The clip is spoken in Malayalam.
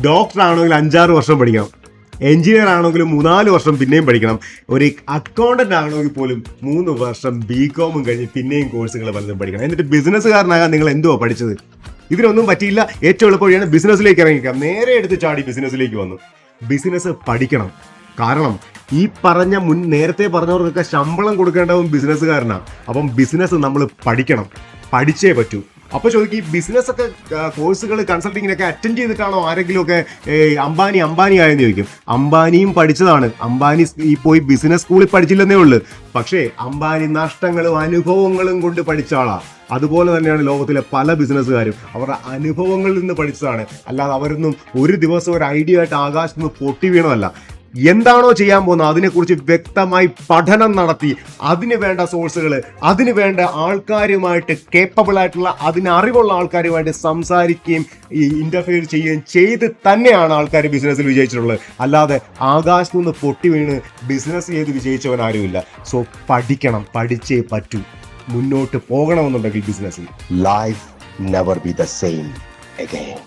ഡോക്ടർ ആണെങ്കിൽ 5-6 വർഷം പഠിക്കണം, എഞ്ചിനീയർ ആണെങ്കിലും 3-4 വർഷം പിന്നെയും പഠിക്കണം, ഒരു അക്കൗണ്ടന്റ് ആണെങ്കിൽ പോലും 3 വർഷം ബികോമും കഴിഞ്ഞ് പിന്നെയും കോഴ്സുകൾ പലതും പഠിക്കണം. എന്നിട്ട് ബിസിനസ്സുകാരനാകാൻ നിങ്ങൾ എന്തുവാ പഠിച്ചത്? ഇതിനൊന്നും പറ്റിയില്ല. ഏറ്റവും എളുപ്പം വഴിയാണ് ബിസിനസ്സിലേക്ക് ഇറങ്ങിക്കാം. നേരെ എടുത്ത് ചാടി ബിസിനസ്സിലേക്ക് വന്നു. ബിസിനസ് പഠിക്കണം. കാരണം ഈ പറഞ്ഞ നേരത്തെ പറഞ്ഞവർക്കൊക്കെ ശമ്പളം കൊടുക്കേണ്ടതും ബിസിനസ്സുകാരനാണ്. അപ്പം ബിസിനസ് നമ്മൾ പഠിക്കണം, പഠിച്ചേ പറ്റൂ. അപ്പോൾ ചോദിക്കും, ഈ ബിസിനസ് ഒക്കെ കോഴ്സുകൾ കൺസൾട്ടിങ്ങിനൊക്കെ അറ്റൻഡ് ചെയ്തിട്ടാണോ ആരെങ്കിലും ഒക്കെ അംബാനി ആയെന്ന് ചോദിക്കും. അംബാനിയും പഠിച്ചതാണ്. അംബാനി ഈ പോയി ബിസിനസ് സ്കൂളിൽ പഠിച്ചില്ലെന്നേ ഉള്ളൂ. പക്ഷേ അംബാനി നഷ്ടങ്ങളും അനുഭവങ്ങളും കൊണ്ട് പഠിച്ച ആളാണ്. അതുപോലെ തന്നെയാണ് ലോകത്തിലെ പല ബിസിനസ്സുകാരും. അവരുടെ അനുഭവങ്ങളിൽ നിന്ന് പഠിച്ചതാണ്. അല്ലാതെ അവരൊന്നും ഒരു ദിവസം ഒരു ഐഡിയ ആയിട്ട് ആകാശത്ത് നിന്ന് പൊട്ടി വീണതല്ല. എന്താണോ ചെയ്യാൻ പോകുന്നത് അതിനെക്കുറിച്ച് വ്യക്തമായി പഠനം നടത്തി അതിന് വേണ്ട സോഴ്സുകൾ, അതിന് വേണ്ട ആൾക്കാരുമായിട്ട് കേപ്പബിൾ ആയിട്ടുള്ള, അതിന് അറിവുള്ള ആൾക്കാരുമായിട്ട് സംസാരിക്കുകയും ഈ ഇന്റർഫിയർ ചെയ്യുകയും ചെയ്ത് തന്നെയാണ് ആൾക്കാർ ബിസിനസ്സിൽ വിജയിച്ചിട്ടുള്ളത്. അല്ലാതെ ആകാശത്തു നിന്ന് പൊട്ടി വീണ് ബിസിനസ് ചെയ്ത് വിജയിച്ചവൻ ആരുമില്ല. സോ പഠിക്കണം, പഠിച്ചേ പറ്റൂ. മുന്നോട്ട് പോകണമെന്നുണ്ടെങ്കിൽ ബിസിനസ്സിൽ Life never be the same again.